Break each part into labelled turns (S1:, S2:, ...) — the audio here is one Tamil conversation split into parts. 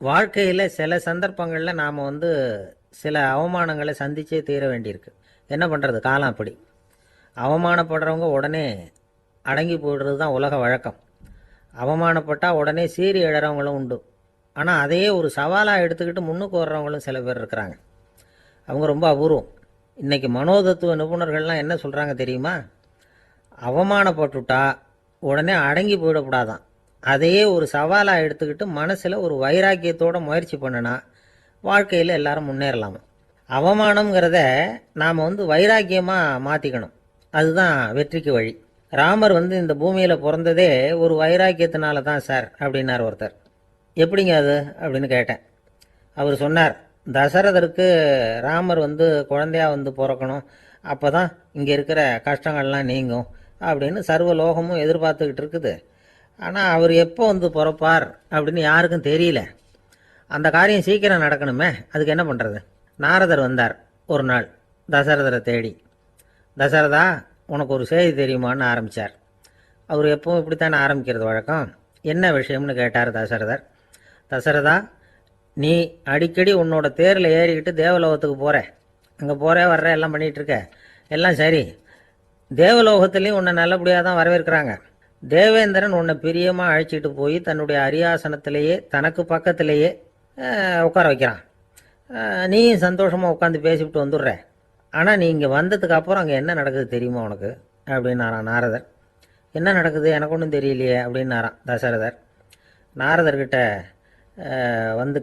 S1: வாழ்க்கையில் சில சந்தர்ப்பங்களில் நாம் சில அவமானங்களை சந்திச்சே தீர வேண்டியிருக்கு. என்ன பண்ணுறது, காலம் அப்படி. அவமானப்படுறவங்க உடனே அடங்கி போய்டுறது தான் உலக வழக்கம். அவமானப்பட்டால் உடனே சீறி எழறவங்களும் உண்டு. ஆனால் அதையே ஒரு சவாலாக எடுத்துக்கிட்டு முன்னுக்கு வர்றவங்களும் சில பேர் இருக்கிறாங்க. அவங்க ரொம்ப அபூர்வம். இன்றைக்கி மனோதத்துவ நிபுணர்கள்லாம் என்ன சொல்கிறாங்க தெரியுமா? அவமானப்பட்டுட்டா உடனே அடங்கி போயிடக்கூடாதான். அதையே ஒரு சவாலாக எடுத்துக்கிட்டு மனசில் ஒரு வைராக்கியத்தோடு முயற்சி பண்ணினா வாழ்க்கையில் எல்லாரும் முன்னேறலாமா. அவமானங்கிறத நாம் வைராக்கியமாக மாற்றிக்கணும். அதுதான் வெற்றிக்கு வழி. ராமர் இந்த பூமியில் பிறந்ததே ஒரு வைராக்கியத்தினால தான் சார் அப்படின்னார் ஒருத்தர். எப்படிங்க அது அப்படின்னு கேட்டேன். அவர் சொன்னார், தசரதருக்கு ராமர் குழந்தையா பிறக்கணும், அப்போ தான் இங்கே இருக்கிற கஷ்டங்கள்லாம் நீங்கும் அப்படின்னு சர்வ லோகமும் எதிர்பார்த்துக்கிட்டு இருக்குது. ஆனால் அவர் எப்போ பிறப்பார் அப்படின்னு யாருக்கும் தெரியல. அந்த காரியம் சீக்கிரம் நடக்கணுமே, அதுக்கு என்ன பண்ணுறது? நாரதர் வந்தார் ஒரு நாள் தசரதரை தேடி. தசரதா, உனக்கு ஒரு செய்தி தெரியுமான்னு ஆரம்பித்தார். அவர் எப்பவும் இப்படித்தானே ஆரம்பிக்கிறது வழக்கம். என்ன விஷயம்னு கேட்டார் தசரதர். தசரதா, நீ அடிக்கடி உன்னோட தேரில் ஏறிக்கிட்டு தேவலோகத்துக்கு போகிற, அங்கே போகிற வர்ற எல்லாம் பண்ணிகிட்ருக்க, எல்லாம் சரி. தேவலோகத்துலேயும் உன்னை நல்லபடியாக தான் வரவேற்கிறாங்க. தேவேந்திரன் உன்னை பிரியமாக அழைச்சிட்டு போய் தன்னுடைய அரியாசனத்திலேயே தனக்கு பக்கத்திலேயே உட்கார வைக்கிறான். நீயும் சந்தோஷமாக உட்காந்து பேசிவிட்டு வந்துடுற. ஆனால் நீ இங்கே வந்ததுக்கு அப்புறம் அங்கே என்ன நடக்குது தெரியுமா உனக்கு அப்படின்னாரான் நாரதர். என்ன நடக்குது எனக்கு ஒன்றும் தெரியலையே அப்படின்னாரான் தசரதர். நாரதர்கிட்ட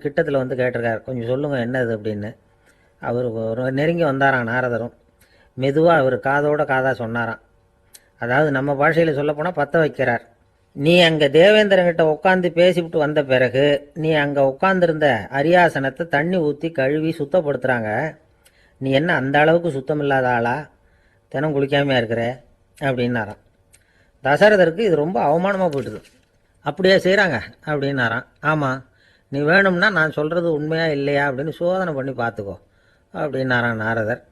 S1: கிட்டத்தில் கேட்டிருக்கார், கொஞ்சம் சொல்லுங்கள் என்னது அப்படின்னு. அவர் நெருங்கி வந்தாரான் நாரதரும். மெதுவாக அவர் காதோட காதாக சொன்னாராம். அதாவது நம்ம பாஷையில் சொல்லப்போனால் பற்ற வைக்கிறார். நீ அங்கே தேவேந்திரங்கிட்ட உட்காந்து பேசிவிட்டு வந்த பிறகு நீ அங்கே உட்காந்துருந்த அரியாசனத்தை தண்ணி ஊற்றி கழுவி சுத்தப்படுத்துகிறாங்க. நீ என்ன அந்த அளவுக்கு சுத்தம் இல்லாத ஆளா, தினம் குளிக்காமையாக இருக்கிற அப்படின்னாராம். தசரதருக்கு இது ரொம்ப அவமானமாக போயிட்டுது. அப்படியே செய்கிறாங்க அப்படின்னாராம். ஆமாம், நீ வேணும்னா நான் சொல்கிறது உண்மையா இல்லையா அப்படின்னு சோதனை பண்ணி பார்த்துக்கோ அப்படின்னாரான் நாரதர்.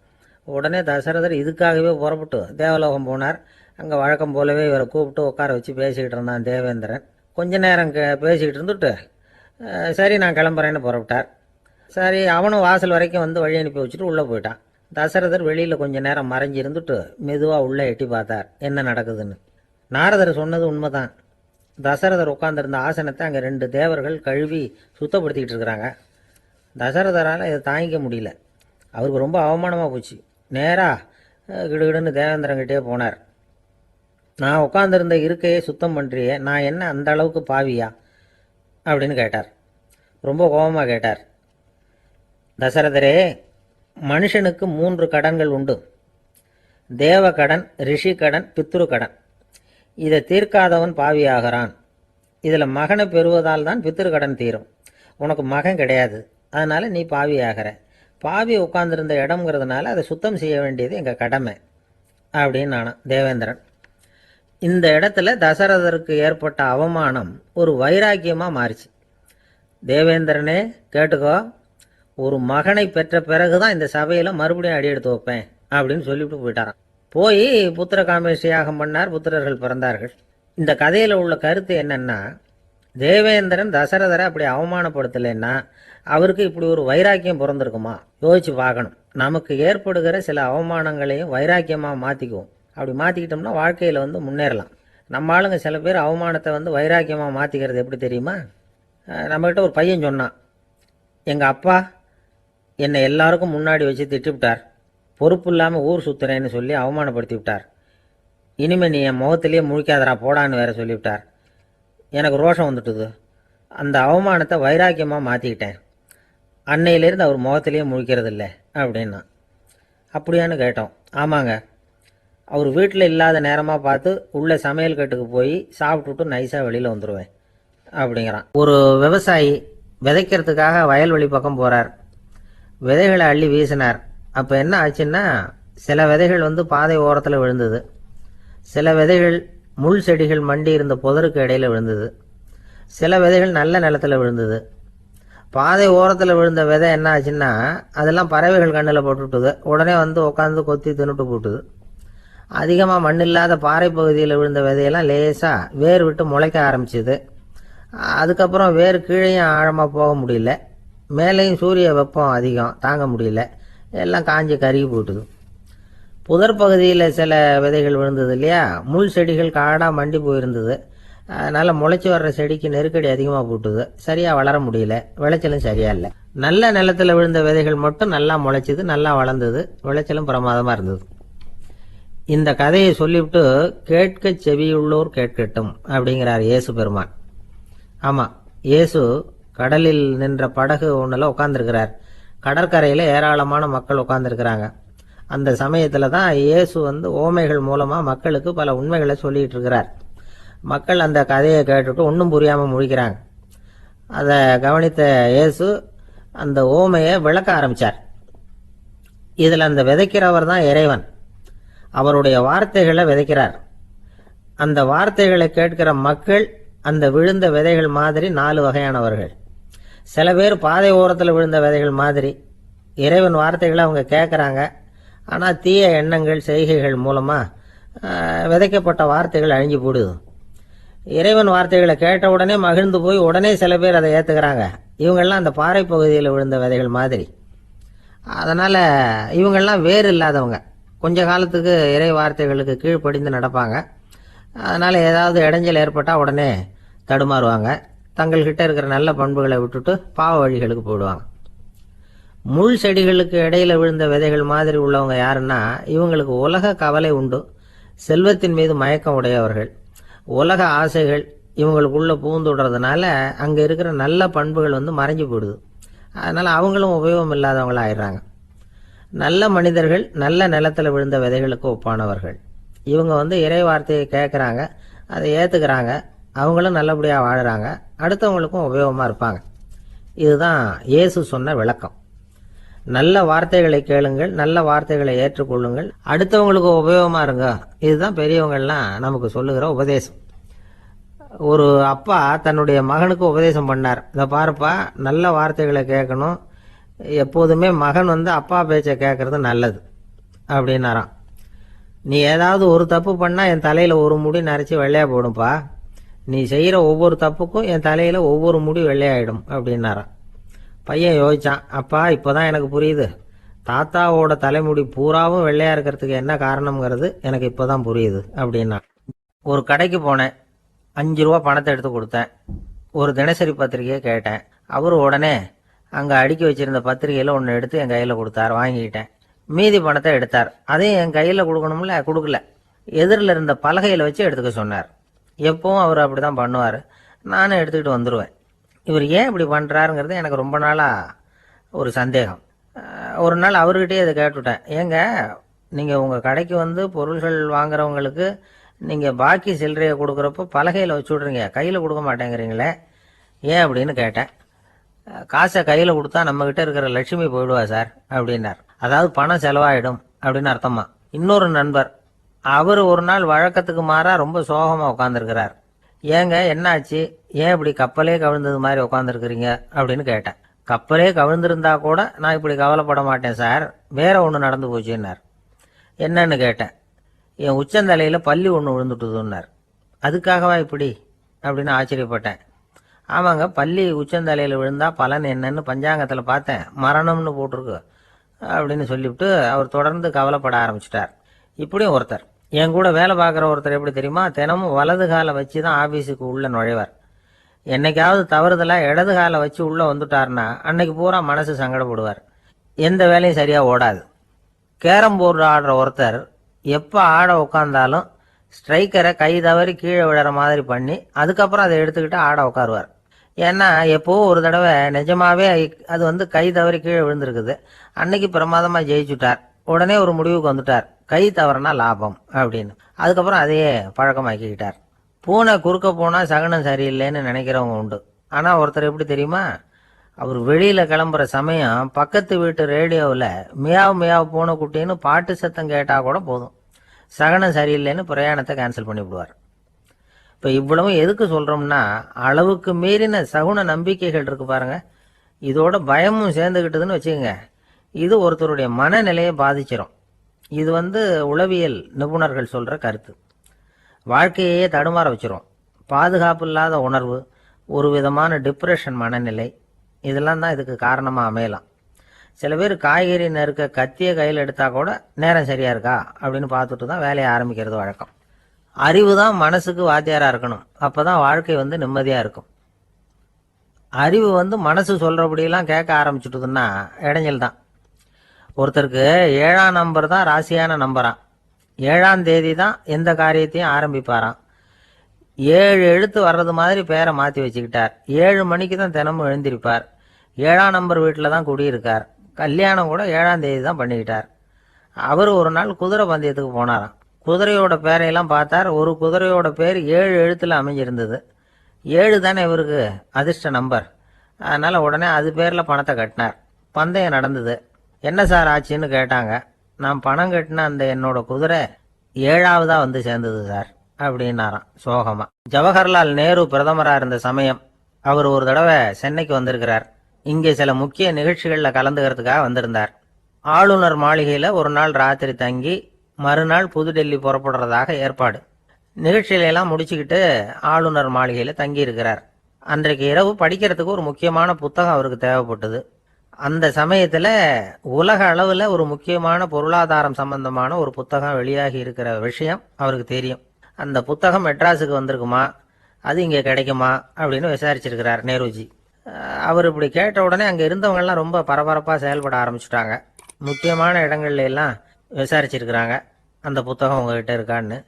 S1: உடனே தசரதர் இதுக்காகவே புறப்பட்டு தேவலோகம் போனார். அங்கே வழக்கம் போலவே இவரை கூப்பிட்டு உட்கார வச்சு பேசிக்கிட்டு இருந்தான் தேவேந்திரன். கொஞ்ச நேரம் பேசிக்கிட்டு இருந்துட்டு சரி நான் கிளம்புறேன்னு புறப்பட்டார். சரி, அவனும் வாசல் வரைக்கும் வழி அனுப்பி வச்சுட்டு உள்ளே போயிட்டான். தசரதர் வெளியில் கொஞ்சம் நேரம் மறைஞ்சி இருந்துட்டு மெதுவாக உள்ளே எட்டி பார்த்தார் என்ன நடக்குதுன்னு. நாரதர் சொன்னது உண்மைதான். தசரதர் உட்காந்துருந்த ஆசனத்தை அங்கே 2 தேவர்கள் கழுவி சுத்தப்படுத்திக்கிட்டு இருக்கிறாங்க. தசரதரால் இதை தாங்கிக்க முடியல. அவருக்கு ரொம்ப அவமானமாக போச்சு. நேராக கிடுகிடுன்னு தேவேந்திரங்கிட்டே போனார். நான் உட்காந்துருந்த இருக்கையை சுத்தம் பண்ணுறியே, நான் என்ன அந்த அளவுக்கு பாவியா அப்படின்னு கேட்டார். ரொம்ப கோபமாக கேட்டார். தசரதரே, மனுஷனுக்கு 3 கடன்கள் உண்டு. தேவ கடன், ரிஷி கடன், பித்ரு கடன். இதை தீர்க்காதவன் பாவியாகிறான். இதில் மகனை பெறுவதால் தான் பித்ரு கடன் தீரும். உனக்கு மகன் கிடையாது, அதனால் நீ பாவியாகிற. பாவி உட்கார்ந்துருந்த இடம்ங்கிறதுனால அதை சுத்தம் செய்ய வேண்டியது எங்கள் கடமை அப்படின்னு நானான் தேவேந்திரன். இந்த இடத்துல தசரதருக்கு ஏற்பட்ட அவமானம் ஒரு வைராக்கியமாக மாறிச்சு. தேவேந்திரனே கேட்டுக்கோ, ஒரு மகனை பெற்ற பிறகு தான் இந்த சபையில் மறுபடியும் அடி எடுத்து வைப்பேன் அப்படின்னு சொல்லிவிட்டு போயிட்டாரான். போய் புத்திர காமேஷ் யாகம் பண்ணார். புத்திரர்கள் பிறந்தார்கள். இந்த கதையில் உள்ள கருத்து என்னன்னா, தேவேந்திரன் தசரதரை அப்படி அவமானப்படுத்தலைன்னா அவருக்கு இப்படி ஒரு வைராக்கியம் பிறந்திருக்குமா? யோசிச்சு பார்க்கணும். நமக்கு ஏற்படுகிற சில அவமானங்களையும் வைராக்கியமாக மாற்றிக்குவோம். அப்படி மாற்றிக்கிட்டோம்னா வாழ்க்கையில் முன்னேறலாம். நம்ம ஆளுங்க சில பேர் அவமானத்தை வைராக்கியமாக மாற்றிக்கிறது எப்படி தெரியுமா? நம்மகிட்ட ஒரு பையன் சொன்னான், எங்கள் அப்பா என்னை எல்லாருக்கும் முன்னாடி வச்சு திட்டிவிட்டார், பொறுப்பு இல்லாமல் ஊர் சுற்றுறேன்னு சொல்லி அவமானப்படுத்தி விட்டார். இனிமேல் நீ என் முகத்திலேயே முழிக்காதரா போடான்னு வேற சொல்லிவிட்டார். எனக்கு ரோஷம் வந்துட்டுது. அந்த அவமானத்தை வைராக்கியமாக மாற்றிக்கிட்டேன். அன்னையிலேருந்து அவர் முகத்திலேயே முழிக்கிறது இல்லை அப்படின்னா. அப்படியான்னு கேட்டோம். ஆமாங்க, அவர் வீட்டில் இல்லாத நேரமாக பார்த்து உள்ள சமையல் கட்டுக்கு போய் சாப்பிட்டுட்டு நைஸாக வெளியில் வந்துடுவேன் அப்படிங்கிறான். ஒரு விவசாயி விதைக்கிறதுக்காக வயல்வெளி பக்கம் போகிறார். விதைகளை அள்ளி வீசினார். அப்போ என்ன ஆச்சுன்னா, சில விதைகள் பாதை ஓரத்தில் விழுந்தது. சில விதைகள் முள் செடிகள் மண்டி இருந்த புதருக்கு இடையில் விழுந்தது. சில விதைகள் நல்ல நிலத்தில் விழுந்தது. பாதை ஓரத்தில் விழுந்த விதை என்ன ஆச்சுன்னா, அதெல்லாம் பறவைகள் கண்ணில் போட்டுவிட்டுது. உடனே உட்காந்து கொத்தி தின்னுட்டு போட்டுது. அதிகமாக மண் இல்லாத பாறை பகுதியில் விழுந்த விதையெல்லாம் லேசாக வேர் விட்டு முளைக்க ஆரம்பிச்சுது. அதுக்கப்புறம் வேறு கீழேயும் ஆழமாக போக முடியல, மேலேயும் சூரிய வெப்பம் அதிகம் தாங்க முடியல, எல்லாம் காஞ்சி கருகி போட்டுது. புதர் பகுதியில் சில விதைகள் விழுந்தது இல்லையா, முள் செடிகள் காடாக மண்டி போயிருந்தது. அதனால் முளைச்சி வர்ற செடிக்கு நெருக்கடி அதிகமாக போட்டுது, சரியாக வளர முடியல, விளைச்சலும் சரியா இல்லை. நல்ல நிலத்தில் விழுந்த விதைகள் மட்டும் நல்லா முளைச்சிது, நல்லா வளர்ந்தது, விளைச்சலும் பிரமாதமாக இருந்தது. இந்த கதையை சொல்லிவிட்டு கேட்க செவியுள்ளோர் கேட்கட்டும் அப்படிங்கிறார் இயேசு பெருமான். ஆமாம், இயேசு கடலில் நின்ற படகு ஒன்றில் உட்காந்துருக்கிறார். கடற்கரையில் ஏராளமான மக்கள் உட்காந்துருக்கிறாங்க. அந்த சமயத்தில் தான் இயேசு ஓமைகள் மூலமாக மக்களுக்கு பல உண்மைகளை சொல்லிகிட்டு இருக்கிறார். மக்கள் அந்த கதையை கேட்டுட்டு ஒன்றும் புரியாமல் முழிக்கிறாங்க. அதை கவனித்த இயேசு அந்த ஓமையை விளக்க ஆரம்பித்தார். இதில் அந்த விதைக்கிறவர் தான் இறைவன். அவருடைய வார்த்தைகளை விதைக்கிறார். அந்த வார்த்தைகளை கேட்கிற மக்கள் அந்த விழுந்த விதைகள் மாதிரி 4 வகையானவர்கள். சில பேர் பாதை ஓரத்தில் விழுந்த விதைகள் மாதிரி. இறைவன் வார்த்தைகளை அவங்க கேட்குறாங்க, ஆனால் தீய எண்ணங்கள் செய்கைகள் மூலமாக விதைக்கப்பட்ட வார்த்தைகள் அழிஞ்சு போடுது. இறைவன் வார்த்தைகளை கேட்ட உடனே மகிழ்ந்து போய் உடனே சில பேர் அதை ஏற்றுக்கிறாங்க. இவங்கெல்லாம் அந்த பாறை பகுதியில் விழுந்த விதைகள் மாதிரி. அதனால் இவங்கெல்லாம் வேறு இல்லாதவங்க, கொஞ்ச காலத்துக்கு இறை வார்த்தைகளுக்கு கீழ்ப்படிந்து நடப்பாங்க. அதனால் ஏதாவது இடைஞ்சல் ஏற்பட்டால் உடனே தடுமாறுவாங்க, தங்கள்கிட்ட இருக்கிற நல்ல பண்புகளை விட்டுட்டு பாவ வழிகளுக்கு போயிடுவாங்க. முள் செடிகளுக்கு இடையில விழுந்த விதைகள் மாதிரி உள்ளவங்க யாருன்னா, இவங்களுக்கு உலக கவலை உண்டு, செல்வத்தின் மீது மயக்கம் உடையவர்கள், உலக ஆசைகள் இவங்களுக்குள்ள பூந்துடுறதுனால அங்கே இருக்கிற நல்ல பண்புகள் மறைஞ்சு போயிடுது. அதனால் அவங்களும் உபயோகம் இல்லாதவங்களாக ஆயிடுறாங்க. நல்ல மனிதர்கள் நல்ல நிலத்தில் விழுந்த விதைகளுக்கு ஒப்பானவர்கள். இவங்க இறை வார்த்தையை கேட்குறாங்க, அதை ஏற்றுக்கிறாங்க, அவங்களும் நல்லபடியாக வாழுறாங்க, அடுத்தவங்களுக்கும் உபயோகமாக இருப்பாங்க. இதுதான் இயேசு சொன்ன விளக்கம். நல்ல வார்த்தைகளை கேளுங்கள், நல்ல வார்த்தைகளை ஏற்றுக்கொள்ளுங்கள், அடுத்தவங்களுக்கு உபயோகமாக இருங்க. இதுதான் பெரியவங்கள்லாம் நமக்கு சொல்லுகிற உபதேசம். ஒரு அப்பா தன்னுடைய மகனுக்கு உபதேசம் பண்ணார். இதை பாருப்பா, நல்ல வார்த்தைகளை கேட்கணும், எப்போதுமே மகன் அப்பா பேச்சை கேட்கறது நல்லது அப்படின்னாராம். நீ ஏதாவது ஒரு தப்பு பண்ணால் என் தலையில் ஒரு முடி நரைச்சி வெள்ளையா போடும்பா, நீ செய்கிற ஒவ்வொரு தப்புக்கும் என் தலையில் ஒவ்வொரு முடி வெள்ளையாயிடும் அப்படின்னாராம். பையன் யோசிச்சான், அப்பா இப்போதான் எனக்கு புரியுது, தாத்தாவோட தலைமுடி பூராவும் வெள்ளையா இருக்கிறதுக்கு என்ன காரணம்ங்கிறது எனக்கு இப்போதான் புரியுது அப்படின்னா. ஒரு கடைக்கு போனேன், 5 ரூபா பணத்தை எடுத்து கொடுத்தேன், ஒரு தினசரி பத்திரிகையை கேட்டேன். அவர் உடனே அங்கே அடுக்கி வச்சிருந்த பத்திரிகையில் ஒன்று எடுத்து என் கையில் கொடுத்தார், வாங்கிக்கிட்டேன். மீதி பணத்தை எடுத்தார், அதையும் என் கையில் கொடுக்கணும்ல, கொடுக்கல, எதிரில் இருந்த பலகையில் வச்சு எடுத்துக்க சொன்னார். எப்பவும் அவர் அப்படி தான் பண்ணுவார், நானும் எடுத்துக்கிட்டு வந்துடுவேன். இவர் ஏன் இப்படி பண்ணுறாருங்கிறது எனக்கு ரொம்ப நாளாக ஒரு சந்தேகம். ஒரு நாள் அவர்கிட்டயே இதை கேட்டுவிட்டேன், ஏங்க நீங்கள் உங்கள் கடைக்கு பொருள்கள் வாங்குறவங்களுக்கு நீங்கள் பாக்கி சில்லறையை கொடுக்குறப்போ பலகையில் வச்சு விட்றீங்க, கையில் கொடுக்க மாட்டேங்கிறீங்களே, ஏன் அப்படின்னு கேட்டேன். காசை கையில் கொடுத்தா நம்மக்கிட்ட இருக்கிற லட்சுமி போயிடுவா சார் அப்படின்னார். அதாவது பணம் செலவாயிடும் அப்படின்னு அர்த்தமா. இன்னொரு நண்பர், அவர் ஒரு நாள் வழக்கத்துக்கு மாறாக ரொம்ப சோகமாக உட்காந்துருக்கிறார். ஏங்க என்னாச்சு, ஏன் இப்படி கப்பலே கவிழ்ந்தது மாதிரி உட்காந்துருக்குறீங்க அப்படின்னு கேட்டேன். கப்பலே கவிழ்ந்திருந்தா கூட நான் இப்படி கவலைப்பட மாட்டேன் சார், வேற ஒன்று நடந்து போச்சுன்னார். என்னன்னு கேட்டேன். என் உச்சந்தலையில் பள்ளி ஒன்று விழுந்துட்டுதுன்னார். அதுக்காகவா இப்படி அப்படின்னு ஆச்சரியப்பட்டேன். ஆமாங்க, பள்ளி உச்சந்தலையில் விழுந்தா பலன் என்னன்னு பஞ்சாங்கத்தில் பார்த்தேன், மரணம்னு போட்டிருக்கு அப்படின்னு சொல்லிவிட்டு அவர் தொடர்ந்து கவலைப்பட ஆரம்பிச்சிட்டார். இப்படியும் ஒருத்தர், என் கூட வேலை பார்க்குற ஒருத்தர் எப்படி தெரியுமா, தினமும் வலது காலை வச்சு தான் ஆஃபீஸுக்கு உள்ளே நுழைவார். என்னைக்காவது தவறுதலாக இடது காலை வச்சு உள்ளே வந்துட்டார்னா அன்னைக்கு பூரா மனசு சங்கடப்படுவார், எந்த வேலையும் சரியாக ஓடாது. கேரம் போர்டு ஆடுற ஒருத்தர் எப்போ ஆட உட்காந்தாலும் ஸ்ட்ரைக்கரை கை தவறி கீழே விழுற மாதிரி பண்ணி அதுக்கப்புறம் அதை எடுத்துக்கிட்டு ஆட உட்காருவார். ஏன்னா எப்போ ஒரு தடவை நிஜமாவே அது கை தவறி கீழே விழுந்திருக்குது, அன்னைக்கு பிரமாதமாக ஜெயிச்சுட்டார். உடனே ஒரு முடிவுக்கு வந்துட்டார், கை தவறுனா லாபம் அப்படின்னு. அதுக்கப்புறம் அதையே பழக்கமாக்கிக்கிட்டார். பூனை குறுக்க போனால் சகனம் சரியில்லைன்னு நினைக்கிறவங்க உண்டு. ஆனால் ஒருத்தர் எப்படி தெரியுமா, அவர் வெளியில் கிளம்புற சமயம் பக்கத்து வீட்டு ரேடியோவில் மியாவ் மியாவ் பூனை குட்டின்னு பாட்டு சத்தம் கேட்டால் கூட போதும், சகனம் சரியில்லைன்னு பிரயாணத்தை கேன்சல் பண்ணிவிடுவார். இப்போ இவ்வளவு எதுக்கு சொல்கிறோம்னா, அளவுக்கு மீறின சகுன நம்பிக்கைகள் இருக்கு பாருங்க, இதோட பயமும் சேர்ந்துக்கிட்டதுன்னு வச்சுக்கோங்க, இது ஒருத்தருடைய மனநிலையை பாதிச்சிடும். இது உளவியல் நிபுணர்கள் சொல்கிற கருத்து. வாழ்க்கையே தடுமாற வச்சிரும். பாதுகாப்பு இல்லாத உணர்வு, ஒரு விதமான டிப்ரெஷன் மனநிலை, இதெல்லாம் தான் இதுக்கு காரணமாக அமையலாம். சில பேர் காய்கறி நறுக்க கத்தியை கையில் எடுத்தால் கூட நேரம் சரியா இருக்கா அப்படின்னு பார்த்துட்டு தான் வேலையை ஆரம்பிக்கிறது வழக்கம். அறிவு தான் மனசுக்கு வாத்தியாராக இருக்கணும், அப்போ தான் வாழ்க்கை நிம்மதியாக இருக்கும். அறிவு மனசு சொல்கிறபடியெல்லாம் கேட்க ஆரம்பிச்சுட்டுதுன்னா இடைஞ்சல் தான். ஒருத்தருக்கு 7ஆம் நம்பர் தான் ராசியான நம்பரான். 7ஆம் தேதி தான் எந்த காரியத்தையும் ஆரம்பிப்பாராம். 7 எழுத்து வர்றது மாதிரி பேரை மாற்றி வச்சுக்கிட்டார். 7 மணிக்கு தான் தினமும் எழுந்திருப்பார். 7ஆம் நம்பர் வீட்டில் தான் குடியிருக்கார். கல்யாணம் கூட 7ஆம் தேதி தான் பண்ணிக்கிட்டார். அவர் ஒரு நாள் குதிரை பந்தயத்துக்கு போனாராம். குதிரையோட பேரையெல்லாம் பார்த்தார். ஒரு குதிரையோட பேர் 7 எழுத்தில் அமைஞ்சிருந்தது. 7 தானே இவருக்கு அதிர்ஷ்ட நம்பர். அதனால் உடனே அது பேரில் பணத்தை கட்டினார். பந்தயம் நடந்தது. என்ன சார் ஆச்சுன்னு கேட்டாங்க. நான் பணம் கட்டின அந்த என்னோட குதிரை 7ஆவதாக சேர்ந்தது சார் அப்படின்னாராம் சோகமா. ஜவஹர்லால் நேரு பிரதமராக இருந்த சமயம் அவர் ஒரு தடவை சென்னைக்கு வந்திருக்கிறார். இங்கே சில முக்கிய நிகழ்ச்சிகளில் கலந்துக்கிறதுக்காக வந்திருந்தார். ஆளுநர் மாளிகையில் ஒரு நாள் ராத்திரி தங்கி மறுநாள் புதுடெல்லி புறப்படுறதாக ஏற்பாடு. நிகழ்ச்சியிலெல்லாம் முடிச்சுக்கிட்டு ஆளுநர் மாளிகையில் தங்கி இருக்கிறார். அன்றைக்கு இரவு படிக்கிறதுக்கு ஒரு முக்கியமான புத்தகம் அவருக்கு தேவைப்பட்டது. அந்த சமயத்தில் உலக அளவில் ஒரு முக்கியமான பொருளாதாரம் சம்பந்தமான ஒரு புத்தகம் வெளியாகி இருக்கிற விஷயம் அவருக்கு தெரியும். அந்த புத்தகம் மெட்ராஸுக்கு வந்திருக்குமா, அது இங்கே கிடைக்குமா அப்படின்னு விசாரிச்சிருக்கிறார் நேருஜி. அவர் இப்படி கேட்ட உடனே அங்கே இருந்தவங்கெல்லாம் ரொம்ப பரபரப்பாக செயல்பட ஆரம்பிச்சுட்டாங்க. முக்கியமான இடங்கள்ல எல்லாம் விசாரிச்சிருக்கிறாங்க அந்த புத்தகம் உங்ககிட்ட இருக்கான்னு.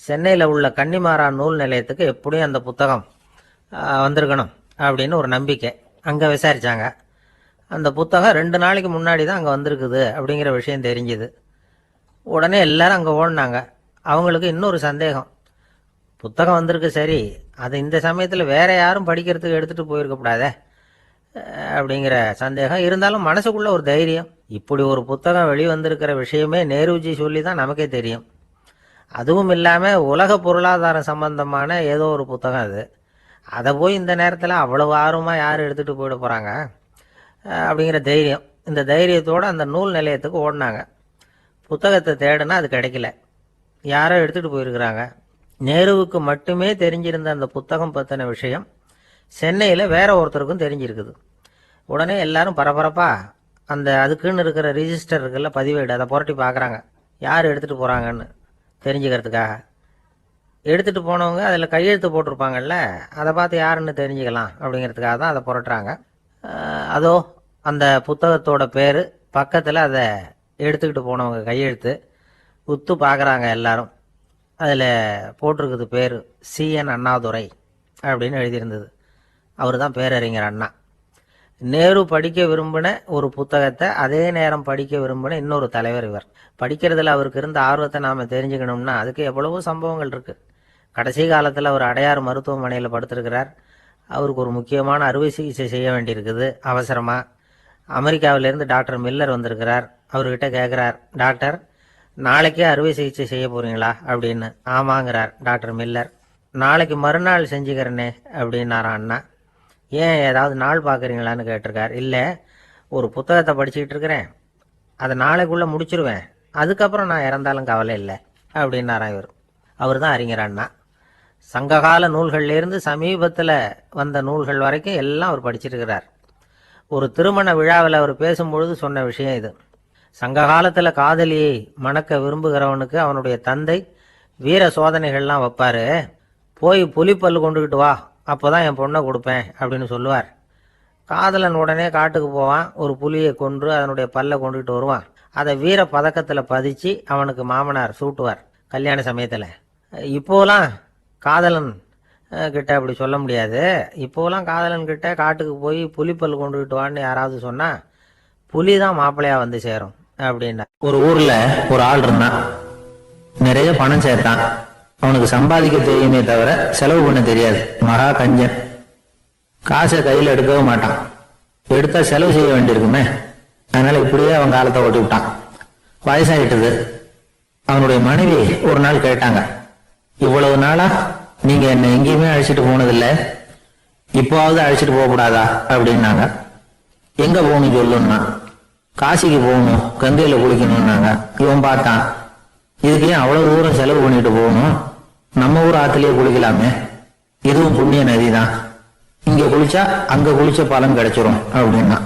S1: சென்னையில் உள்ள கன்னிமாரா நூல் நிலையத்துக்கு எப்படியும் அந்த புத்தகம் வந்திருக்கணும் அப்படின்னு ஒரு நம்பிக்கை. அங்கே விசாரித்தாங்க. அந்த புத்தகம் 2 நாளைக்கு முன்னாடி தான் அங்கே வந்திருக்குது அப்படிங்கிற விஷயம் தெரிஞ்சுது. உடனே எல்லாரும் அங்கே ஓடினாங்க. அவங்களுக்கு இன்னொரு சந்தேகம். புத்தகம் வந்திருக்கு சரி, அது இந்த சமயத்தில் வேற யாரும் படிக்கிறதுக்கு எடுத்துகிட்டு போயிருக்கக்கூடாதே அப்படிங்கிற சந்தேகம் இருந்தாலும் மனசுக்குள்ள ஒரு தைரியம். இப்படி ஒரு புத்தகம் வெளிவந்திருக்கிற விஷயமே நேருஜி சொல்லி தான் நமக்கே தெரியும். அதுவும் இல்லாமல் உலக பொருளாதாரம் சம்பந்தமான ஏதோ ஒரு புத்தகம் அது. அதை போய் இந்த நேரத்தில் அவ்வளவு ஆர்வமாக யார் எடுத்துகிட்டு போயிட போகிறாங்க அப்படிங்கிற தைரியம். இந்த தைரியத்தோடு அந்த நூல் நிலையத்துக்கு ஓடினாங்க. புத்தகத்தை தேடுனா அது கிடைக்கல. யாரோ எடுத்துகிட்டு போயிருக்கிறாங்க. நேருவுக்கு மட்டுமே தெரிஞ்சிருந்த அந்த புத்தகம் பற்றின விஷயம் சென்னையில் வேற ஒருத்தருக்கும் தெரிஞ்சிருக்குது. உடனே எல்லாரும் பரபரப்பா அந்த அதுக்குன்னு இருக்கிற ரிஜிஸ்டர் இருக்குல்ல, பதிவேடு, அதை புரட்டி பார்க்குறாங்க யார் எடுத்துகிட்டு போகிறாங்கன்னு தெரிஞ்சுக்கிறதுக்காக. எடுத்துகிட்டு போனவங்க அதில் கையெழுத்து போட்டிருப்பாங்கல்ல, அதை பார்த்து யாருன்னு தெரிஞ்சுக்கலாம் அப்படிங்கிறதுக்காக தான் அதை புரட்டுறாங்க. அதோ அந்த புத்தகத்தோட பேர் பக்கத்தில் அதை எடுத்துக்கிட்டு போனவங்க கையெழுத்து. உத்து பார்க்குறாங்க எல்லாரும். அதில் போட்டிருக்குது பேர் CN அண்ணாதுரை அப்படின்னு எழுதியிருந்தது. அவர் தான் பேரறிஞர் அண்ணா. நேரு படிக்க விரும்பின ஒரு புத்தகத்தை அதே நேரம் படிக்க விரும்பின இன்னொரு தலைவர் இவர். படிக்கிறதுல அவருக்கு இருந்த ஆர்வத்தை நாம் தெரிஞ்சுக்கணும்னா அதுக்கு எவ்வளவோ சம்பவங்கள் இருக்குது. கடைசி காலத்தில் அவர் அடையாறு மருத்துவமனையில் படுத்திருக்கிறார். அவருக்கு ஒரு முக்கியமான அறுவை சிகிச்சை செய்ய வேண்டியிருக்குது அவசரமாக. அமெரிக்காவிலேருந்து டாக்டர் மில்லர் வந்திருக்கிறார். அவர்கிட்ட கேட்குறார், டாக்டர் நாளைக்கே அறுவை சிகிச்சை செய்ய போகிறீங்களா அப்படின்னு. ஆமாங்கிறார் டாக்டர் மில்லர். நாளைக்கு மறுநாள் செஞ்சுக்கிறேனே அப்படின்னாரான் அண்ணா. ஏன் ஏதாவது நாள் பார்க்குறீங்களான்னு கேட்டிருக்கார். இல்லை, ஒரு புத்தகத்தை படிச்சுக்கிட்டு இருக்கிறேன், அதை நாளைக்குள்ளே முடிச்சிருவேன், அதுக்கப்புறம் நான் இறந்தாலும் கவலை இல்லை அப்படின்னாரான் இவர். அவர் தான் அறிஞர் அண்ணா. சங்ககால நூல்கள்லேருந்து சமீபத்தில் வந்த நூல்கள் வரைக்கும் எல்லாம் அவர் படிச்சிருக்கிறார். ஒரு திருமண விழாவில் அவர் பேசும்பொழுது சொன்ன விஷயம் இது. சங்க காலத்தில் காதலியை மணக்க விரும்புகிறவனுக்கு அவனுடைய தந்தை வீர சோதனைகள்லாம் வைப்பார். போய் புலிப்பல் கொண்டுக்கிட்டு வா, அப்போ தான் என் பொண்ணை கொடுப்பேன் அப்படின்னு சொல்லுவார். காதலன் உடனே காட்டுக்கு போவான், ஒரு புலியை கொன்று அதனுடைய பல்லை கொண்டுகிட்டு வருவான். அதை வீர பதக்கத்தில் பதிச்சு அவனுக்கு மாமனார் சூட்டுவார் கல்யாண சமயத்தில். இப்போலாம் காதலன் கிட்ட அப்படி சொல்ல முடியாது. இப்போலாம் காதலன் கிட்ட காட்டுக்கு போய் புலிப்பல் கொண்டுகிட்டு வான்னு யாராவது சொன்னால் புலி தான் மாப்பிள்ளையா வந்து சேரும் அப்படின்னா. ஒரு ஊரில் ஒரு ஆள் இருந்தான். நிறைய பணம் சேர்த்தான். அவனுக்கு சம்பாதிக்க தெரியுமே தவிர செலவு பண்ண தெரியாது. மகா கஞ்சன். காசை கையில் எடுக்கவும் மாட்டான். எடுத்தா செலவு செய்ய வேண்டியிருக்குமே. அதனால இப்படியே அவன் காலத்தை ஓட்டி விட்டான். வயசாயிட்டது. அவனுடைய மனைவி ஒரு நாள் கேட்டாங்க, இவ்வளவு நாளா நீங்க என்ன எங்கேயுமே அழைச்சிட்டு போனதில்லை, இப்போவாவது அழைச்சிட்டு போக கூடாதா அப்படின்னாங்க. எங்க போகணும் சொல்லுன்னா. காசிக்கு போகணும், கங்கையில குளிக்கணும்னாங்க. இவன் பார்த்தான், இதுக்கு ஏன் அவ்வளவு தூரம் செலவு பண்ணிட்டு போகணும், நம்ம ஊர் ஆத்திலேயே குளிக்கலாமே, இதுவும் புண்ணிய நதி தான்,
S2: இங்க குளிச்சா அங்க குளிச்ச பலன் கிடைச்சிரும் அப்படின்னா.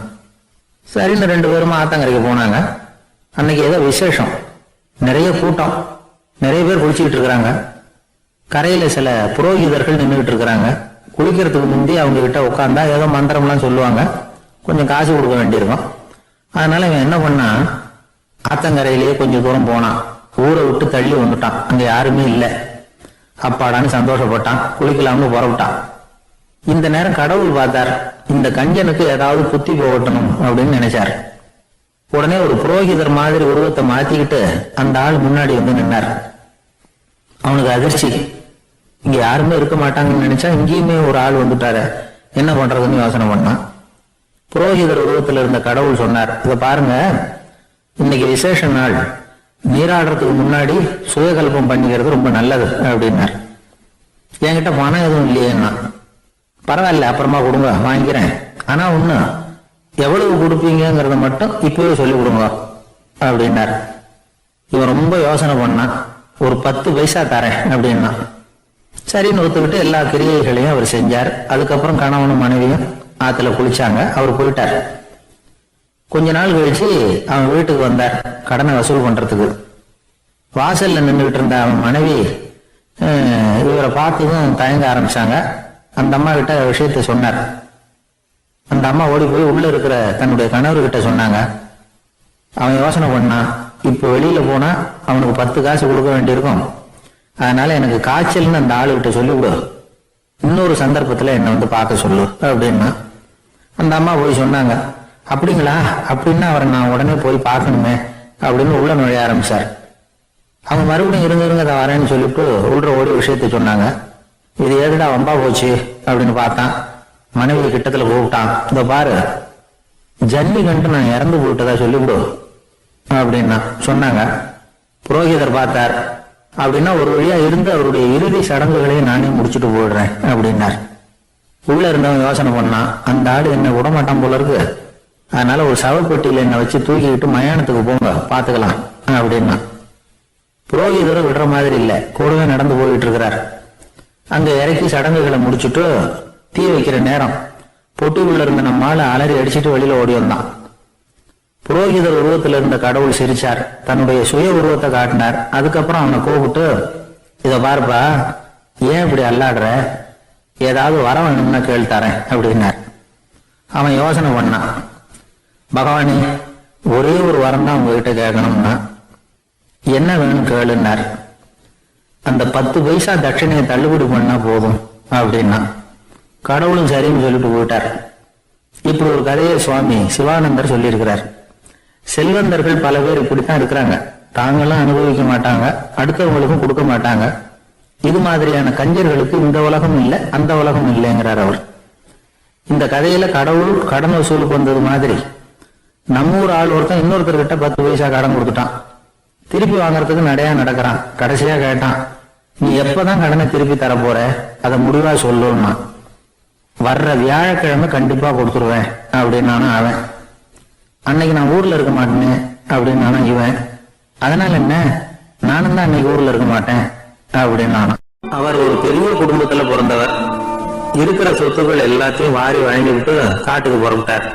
S2: சரின்னு 2 பேருமா ஆத்தங்கரைக்கு போனாங்க. அன்னைக்கு ஏதோ விசேஷம், நிறைய கூட்டம், நிறைய பேர் குளிச்சுக்கிட்டு இருக்கிறாங்க. கரையில சில புரோகிதர்கள் நின்றுகிட்டு இருக்கிறாங்க. குளிக்கிறதுக்கு முந்தி அவங்க கிட்ட உட்காந்தா ஏதோ மந்திரம்லாம் சொல்லுவாங்க, கொஞ்சம் காசு கொடுக்க வேண்டியிருக்கும். அதனால இவன் என்ன பண்ணா, ஆத்தங்கரையிலேயே கொஞ்சம் தூரம் போனான். ஊரை விட்டு தள்ளி வந்துட்டான், அங்க யாருமே இல்லை. அப்பாடான்னு சந்தோஷப்பட்டான், குளிக்கலாம்னு புறப்பட்டான். இந்த நேரம் கடவுள் பார்த்தார், இந்த கஞ்சனுக்கு ஏதாவது புத்தி போகட்டணும் அப்படின்னு நினைச்சார். உடனே ஒரு புரோகிதர் மாதிரி உருவத்தை மாத்திக்கிட்டு அந்த ஆள் முன்னாடி வந்து நின்னார். அவனுக்கு அதிர்ச்சி, இங்க யாருமே இருக்க மாட்டாங்கன்னு நினைச்சா இங்கேயுமே ஒரு ஆள் வந்துட்டாரு, என்ன பண்றதுன்னு யோசனை பண்ணான். புரோகிதர் உருவத்தில் இருந்த கடவுள் சொன்னார், இதை பாருங்க, இன்னைக்கு விசேஷ நாள், நீராடுறதுக்கு முன்னாடி சுயகல்பம் பண்ணிக்கிறது ரொம்ப நல்லது அப்படின்னார். என்கிட்ட பணம் எதுவும் இல்லையேன்னா, பரவாயில்ல அப்புறமா கொடுங்க வாங்கிக்கிறேன், ஆனா ஒண்ணு, எவ்வளவு கொடுப்பீங்கிறத மட்டும் இப்பவே சொல்லி கொடுங்க அப்படின்னார். இவன் ரொம்ப யோசனை பண்ணான், ஒரு 10 பைசா தரேன் அப்படின்னா. சரின்னு ஒத்துக்கிட்டு எல்லா கிரியைகளையும் அவர் செஞ்சார். அதுக்கப்புறம் கணவனும் மனைவியும் ஆத்துல குளிச்சாங்க. அவர் போயிட்டார். கொஞ்ச நாள் கழிச்சு அவன் வீட்டுக்கு வந்தார் கடனை வசூல் பண்றதுக்கு. வாசல்ல நின்றுகிட்டு இருந்த அவன் மனைவி இவரை பார்த்ததும் தயங்க ஆரம்பிச்சாங்க. அந்த அம்மா கிட்ட விஷயத்த சொன்னார். அந்த அம்மா ஓடி போய் உள்ள இருக்கிற தன்னுடைய கணவர்கிட்ட சொன்னாங்க. அவன் யோசனை பண்ணான், இப்ப வெளியில போனா அவனுக்கு 10 காசு கொடுக்க வேண்டியிருக்கும், அதனால எனக்கு காய்ச்சல்னு அந்த ஆளுகிட்ட சொல்லிவிடு, இன்னொரு சந்தர்ப்பத்துல என்னை வந்து பார்க்க சொல்லு அப்படின்னா. அந்த அம்மா போய் சொன்னாங்க. அப்படிங்களா, அப்படின்னா அவரை நான் உடனே போய் பார்க்கணுமே அப்படின்னு உள்ள நுழைய ஆரம்பிச்சார். அவங்க மறுபடியும் இருங்க அதை வரேன்னு சொல்லிட்டு உள்ள ஓடி விஷயத்த சொன்னாங்க. இது ஏதுடா வம்பா போச்சு அப்படின்னு பார்த்தான். மனைவி கிட்டத்துல கூப்பிட்டான், இதோ பாரு, ஜல்லி கண்டு நான் இறந்து போயிட்டதா சொல்லிவிடு அப்படின்னா சொன்னாங்க. புரோகிதர் பார்த்தார். அப்படின்னா ஒரு வழியா இருந்து அவருடைய இறுதி சடங்குகளையும் நானே முடிச்சுட்டு போயிடுறேன் அப்படின்னார். உள்ள இருந்தவன் யோசனை பண்ணான், அந்த ஆடு என்ன விடமாட்டான் போல இருக்கு, அதனால ஒரு சவப்பெட்டியில என்னை வச்சு தூக்கிக்கிட்டு மயானத்துக்கு போங்க பாத்துக்கலாம் அப்படின்னா. புரோகிதரும் விடுற மாதிரி இல்லை, கூடவே நடந்து போயிட்டு இருக்கிறார். அங்க இறக்கி சடங்குகளை முடிச்சுட்டு தீ வைக்கிற நேரம் பொட்டிக்குள்ள இருந்த நம்மால அலறி அடிச்சுட்டு வெளியில ஓடி வந்தான். புரோகிதர் உருவத்தில் இருந்த கடவுள் சிரிச்சார், தன்னுடைய சுய உருவத்தை காட்டினார். அதுக்கப்புறம் அவனை கூப்பிட்டு, இத பாருப்பா, ஏன் இப்படி அல்லாடுற, ஏதாவது வர வேணும்னா கேள்வித்தாரேன் அப்படின்னார். அவன் யோசனை பண்ணான், பகவானே ஒரே ஒரு வரம் தான் உங்ககிட்ட கேட்கணும்னா என்ன வேணும் கேளுன்னார். அந்த 10 பைசா தட்சணையை தள்ளுபடி பண்ணா போதும் அப்படின்னா. கடவுளும் சரின்னு சொல்லிட்டு போயிட்டார். இப்படி ஒரு கதையை சுவாமி சிவானந்தர் சொல்லியிருக்கிறார். செல்வந்தர்கள் பல பேர் இப்படித்தான் இருக்கிறாங்க, தாங்களும் அனுபவிக்க மாட்டாங்க, அடுத்தவங்களுக்கும் கொடுக்க மாட்டாங்க. இது மாதிரியான கஞ்சர்களுக்கு இந்த உலகம் இல்லை அந்த உலகம் இல்லைங்கிறார் அவர். இந்த கதையில கடவுள் கடன் வசூலுக்கு வந்தது மாதிரி நம்ம ஊர் ஆள் ஒருத்தன் இன்னொருத்தர்கிட்ட 10 பைசா கடன் கொடுத்துட்டான். திருப்பி வாங்கறதுக்கு நடையா நடக்கிறான். கடைசியா கேட்டான், நீ எப்பதான் கடனை திருப்பி தர போற, அதை முடிவா சொல்லுன்னா. வர்ற வியாழக்கிழமை கண்டிப்பா கொடுத்துருவேன் அப்படின்னானா அவன். அன்னைக்கு நான் ஊர்ல இருக்க மாட்டேன்னு அப்படின்னானா இவன். அதனால என்ன, நானும் தான் அன்னைக்கு ஊர்ல இருக்க மாட்டேன் அப்படின்னானா. அவர் ஒரு பெரிய குடும்பத்துல பிறந்தவர். இருக்கிற சொத்துக்கள் எல்லாத்தையும் வாரி வாங்கிவிட்டு காட்டுக்கு புறப்பட்டார்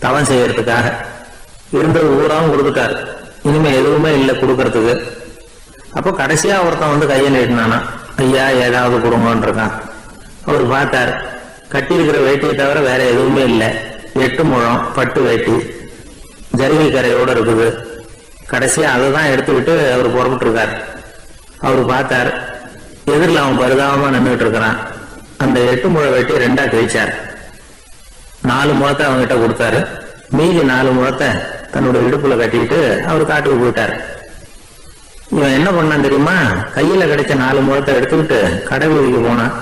S2: தவம் செய்யறதுக்காக. இருந்தது ஊராவும் கொடுத்துட்டார், இனிமே எதுவுமே இல்லை கொடுக்கறதுக்கு. அப்போ கடைசியா ஒருத்தன் வந்து கையை நீட்டினானா, ஐயா ஏதாவது கொடுங்கன்னு இருக்கான். அவர் பார்த்தார், கட்டி இருக்கிற வேட்டியை தவிர வேற எதுவுமே இல்லை. 8 முழம் பட்டு வேட்டி, ஜரிகை கரையோட இருக்குது. கடைசியா அதை தான் எடுத்துக்கிட்டு அவர் புறப்பட்டு இருக்கார். அவர் பார்த்தார், எதிரில் அவன் பரிதாபமா நின்றுட்டு இருக்கிறான். அந்த 8 முழ வேட்டி 2ஆ கிழிச்சார். 4 முழத்தை அவங்ககிட்ட கொடுத்தாரு. மீதி 4 முழத்தை தன்னோட இடுப்புல கட்டிக்கிட்டு அவர் காட்டுக்கு போயிட்டார். இவன் என்ன பண்ணான் தெரியுமா, கையில கிடைச்ச 4 முழத்தை எடுத்துக்கிட்டு கடை வீதிக்கு போனான்.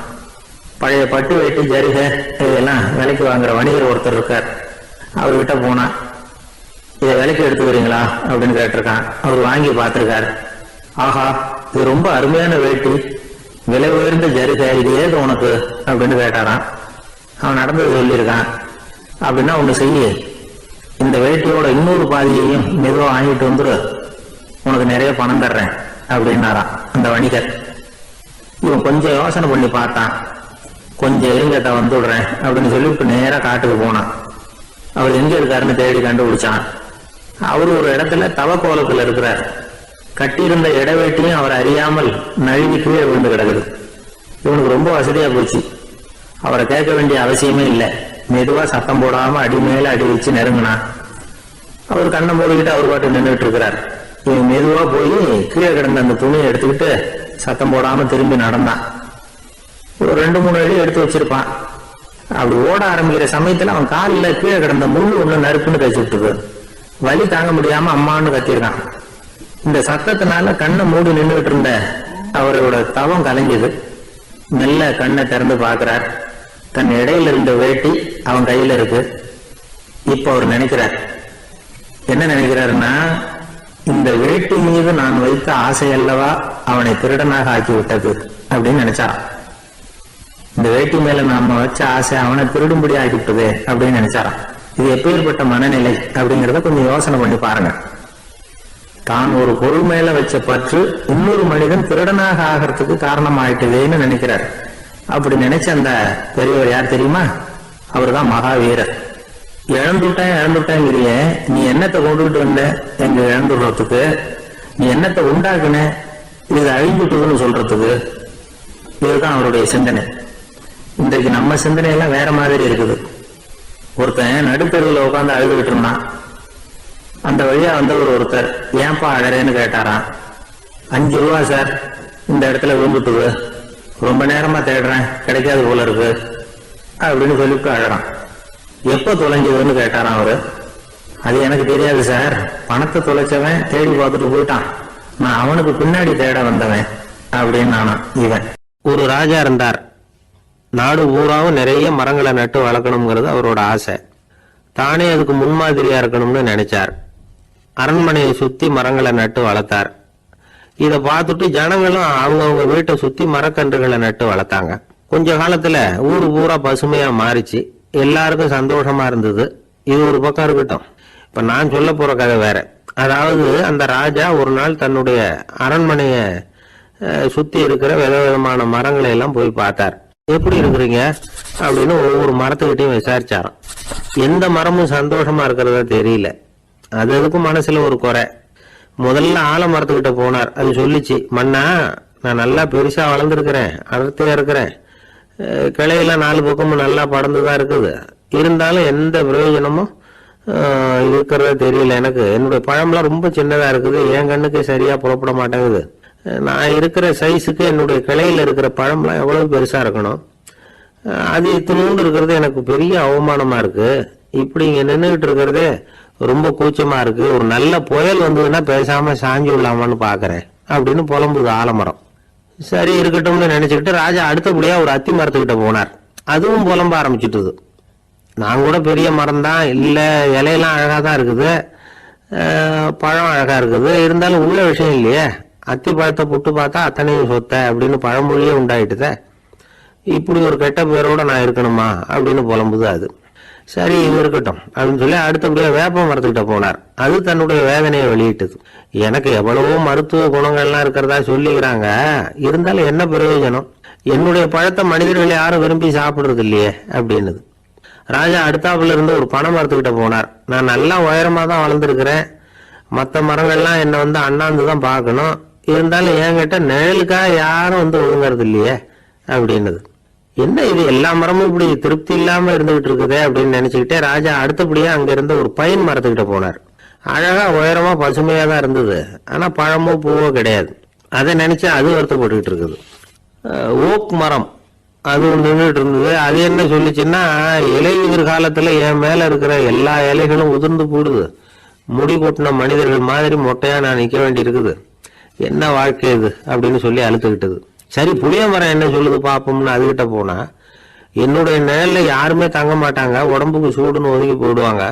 S2: பழைய பட்டு வேட்டி ஜரிகை இதெல்லாம் விலைக்கு வாங்குற வணிகர் ஒருத்தர் இருக்கார், அவர்கிட்ட போனான். இதை விலைக்கு எடுத்துக்கிறீங்களா அப்படின்னு கேட்டிருக்கான். அவர் வாங்கி பார்த்திருக்காரு. ஆஹா, இது ரொம்ப அருமையான வேட்டி, விலை உயர்ந்த ஜரிகை, இது ஏது உனக்கு அப்படின்னு கேட்டாரான். அவன் நடந்தது சொல்லியிருக்கான். அப்படின்னா ஒண்ணு செய்ய, இந்த வேட்டியோட இன்னொரு பாதியையும் மெதுவா வாங்கிட்டு வந்துரு, உனக்கு நிறைய பணம் தர்றேன் அப்படின்னாராம் அந்த வணிகர். இவன் கொஞ்சம் யோசனை பண்ணி பார்த்தான். கொஞ்சம் இருங்கட்ட வந்துடுறேன் அப்படின்னு சொல்லி இப்ப நேரா காட்டுக்கு போனான். அவர் எங்க இருக்காருன்னு தேடி கண்டுபிடிச்சான். அவரு ஒரு இடத்துல தவக்கோலத்துல இருக்கிறார். கட்டியிருந்த இடவேட்டியும் அவர் அறியாமல் நழுவி கீழே விழுந்து கிடக்குது. இவனுக்கு ரொம்ப வசதியா போச்சு. அவரை கேட்க வேண்டிய அவசியமே இல்லை. மெதுவா சத்தம் போடாம அடி மேல அடி வச்சு நெருங்கினான். அவர் கண்ணை மூடிக்கிட்டு அவர் பாட்டு நின்றுட்டு இருக்கிறார். இவன் மெதுவா போய் கீழே கிடந்த அந்த துணியை எடுத்துக்கிட்டு சத்தம் போடாம திரும்பி நடந்தான். ஒரு 2-3 அடி எடுத்து வச்சிருப்பான். அப்படி ஓட ஆரம்பிக்கிற சமயத்துல அவன் காலில் கீழே கிடந்த முள்ளு ஒண்ணு நறுப்புன்னு கழிச்சுட்டு வலி தாங்க முடியாம அம்மான்னு கத்திருக்கான். இந்த சத்தத்தினால கண்ணை மூடி நின்றுகிட்டு இருந்த அவரோட தவம் கலைஞ்சது. மெல்ல கண்ணை திறந்து பாக்குறார். தன் இடையில இருந்த வேட்டி அவன் கையில இருக்கு. இப்ப அவர் நினைக்கிறார், என்ன நினைக்கிறாருன்னா, இந்த வேட்டி மீது நான் வைத்த ஆசை அல்லவா அவனை திருடனாக ஆக்கி விட்டது அப்படின்னு நினைச்சாராம். இந்த வேட்டி மேல நாம வச்ச ஆசை அவனை திருடும்படி ஆக்கிவிட்டது அப்படின்னு நினைச்சாராம். இது எப்பேற்பட்ட மனநிலை அப்படிங்கறத கொஞ்சம் யோசனை பண்ணி பாருங்க. தான் ஒரு பொருள் மேல வச்ச பற்று இன்னொரு மனிதன் திருடனாக ஆகிறதுக்கு காரணம் ஆயிட்டதேன்னு நினைக்கிறார். அப்படி நினைச்ச அந்த பெரியவர் யார் தெரியுமா? அவர் தான் மகாவீரர். இழந்துட்டேங்கிறிய, நீ என்னத்தை கொண்டுகிட்டு வந்த எங்க இழந்துடுறதுக்கு? நீ என்னத்தை உண்டாக்குன இது அழிஞ்சுட்டுதுன்னு சொல்றதுக்கு? இதுதான் அவருடைய சிந்தனை. இன்றைக்கு நம்ம சிந்தனை எல்லாம் வேற மாதிரி இருக்குது. ஒருத்தன் நடுத்தருவில் உட்காந்து அழுதுகிட்டு இருந்தான். அந்த வழியா வந்தவர் ஒருத்தர், ஏன்பா அழறேன்னு கேட்டாராம். 5 ரூபா சார், இந்த இடத்துல விழுந்துட்டுது, ரொம்ப நேரமா தேடுறேன், கிடைக்காது போல இருக்கு அப்படின்னு சொல்லிட்டு அழறான். எப்ப தொலைஞ்சதுன்னு கேட்டாராம் அவரு. அது எனக்கு தெரியாது சார், பணத்தை தொலைச்சவன் தேடி பார்த்துட்டு போயிட்டான், நான் அவனுக்கு பின்னாடி தேட வந்தவன் அப்படின்னு நானா. இவன் ஒரு ராஜா இருந்தார். நாடு ஊராவும் நிறைய மரங்களை நட்டு வளர்க்கணுங்கிறது அவரோட ஆசை. தானே அதுக்கு முன்மாதிரியா இருக்கணும்னு நினைச்சார். அரண்மனையை சுத்தி மரங்களை நட்டு வளர்த்தார். இத பார்த்துட்டு ஜனங்களும் அவங்கவுங்க வீட்டை சுத்தி மரக்கன்றுகளை நட்டு வளர்த்தாங்க. கொஞ்ச காலத்துல ஊரு பூரா பசுமையா மாறிச்சு. எல்லாருக்கும் சந்தோஷமா இருந்தது. இது ஒரு பக்கம் இருக்கட்டும். இப்ப நான் சொல்ல போற கதை வேற. அதாவது அந்த ராஜா ஒரு நாள் தன்னுடைய அரண்மனைய சுத்தி இருக்கிற விதவிதமான மரங்களை எல்லாம் போய் பார்த்தார். எப்படி இருக்கிறீங்க அப்படின்னு ஒவ்வொரு மரத்துக்கிட்டையும் விசாரிச்சாராம். எந்த மரமும் சந்தோஷமா இருக்கிறதா தெரியல. அது அதுக்கும் மனசுல ஒரு குறை. முதல்ல ஆலமரத்துக்கிட்ட போனார். அது சொல்லிச்சு, மண்ணா நான் நல்லா பெருசா வளர்ந்துருக்கிறேன், அடர்த்தியா இருக்கிறேன், கிளையெல்லாம் 4 பக்கமும் நல்லா படர்ந்துதான் இருக்குது, இருந்தாலும் எந்த பிரயோஜனமும் இருக்கிறதா தெரியல எனக்கு. என்னுடைய பழம்லாம் ரொம்ப சின்னதா இருக்குது, என் கண்ணுக்கு சரியா புறப்பட மாட்டேங்குது. நான் இருக்கிற சைஸுக்கு என்னுடைய கிளையில இருக்கிற பழம்லாம் எவ்வளவு பெருசா இருக்கணும், அது இத்தினோண்டு இருக்கிறது எனக்கு பெரிய அவமானமா இருக்கு. இப்படி இங்க நின்றுகிட்டு இருக்கிறதே ரொம்ப கூச்சமா இருக்கு. ஒரு நல்ல புயல் வந்ததுன்னா பேசாம சாஞ்சி விடலாமான்னு பாக்குறேன் அப்படின்னு புலம்புது ஆலமரம். சரி இருக்கட்டும்னு நினைச்சுக்கிட்டு ராஜா அடுத்தபடியா ஒரு அத்தி மரத்துக்கிட்ட போனார். அதுவும் புலம்ப ஆரம்பிச்சுட்டுது. நான் கூட பெரிய மரம் தான், இல்ல இலையெல்லாம் அழகா தான் இருக்குது, பழம் அழகா இருக்குது, இருந்தாலும் உள்ள விஷயம் இல்லையே, அத்தி பழத்தை புட்டு பார்த்தா அத்தனையும் சொத்த அப்படின்னு பழமொழியே உண்டாயிட்டுத. இப்படி ஒரு கெட்ட பேரோட நான் இருக்கணுமா அப்படின்னு புலம்புது அது. சரி இது இருக்கட்டும் அப்படின்னு சொல்லி அடுத்தபடியா வேப்ப மரத்துக்கிட்ட போனார். அது தன்னுடைய வேதனையை வெளியிட்டது. எனக்கு எவ்வளவோ மருத்துவ குணங்கள்லாம் இருக்கிறதா சொல்லிக்கிறாங்க, இருந்தாலும் என்ன பிரயோஜனம், என்னுடைய பழத்தை மனிதர்கள் யாரும் விரும்பி சாப்பிடுறது இல்லையே அப்படின்னுது. ராஜா அடுத்தாப்புல இருந்து ஒரு பனை மரத்துக்கிட்ட போனார். நான் நல்லா உயரமா தான் வளர்ந்துருக்கிறேன், மற்ற மரங்கள்லாம் என்னை வந்து அண்ணாந்து தான் பார்க்கணும், இருந்தாலும் என்கிட்ட நிழலுக்காக யாரும் வந்து ஒழுங்குறது இல்லையே அப்படின்னுது. என்ன இது எல்லா மரமும் இப்படி திருப்தி இல்லாம இருந்துகிட்டு இருக்குதே அப்படின்னு நினைச்சுக்கிட்டே ராஜா அடுத்தபடியா அங்க இருந்த ஒரு பைன் மரத்துக்கிட்ட போனார். அழகா உயரமா பசுமையா தான் இருந்தது, ஆனா பழமோ பூவோ கிடையாது. அதை நினைச்சு அது வருத்தப்பட்டுக்கிட்டு இருக்குது. ஓக் மரம் அது நின்றுட்டு இருந்தது. அது என்ன சொல்லிச்சுன்னா, இலையுதிர் காலத்துல என் மேல இருக்கிற எல்லா இலைகளும் உதிர்ந்து போடுது, முடி கொட்டின மனிதர்கள் மாதிரி மொட்டையா நான் நிக்க வேண்டி இருக்குது, என்ன வாழ்க்கை இது அப்படின்னு சொல்லி அழுத்துக்கிட்டது. சரி புளிய மரம் என்ன சொல்லுது பாப்போம்னு அதுகிட்ட போனா, என்னுடைய நிழல்ல யாருமே தங்க மாட்டாங்க, உடம்புக்கு சூடுன்னு ஒதுங்கி போயிடுவாங்க,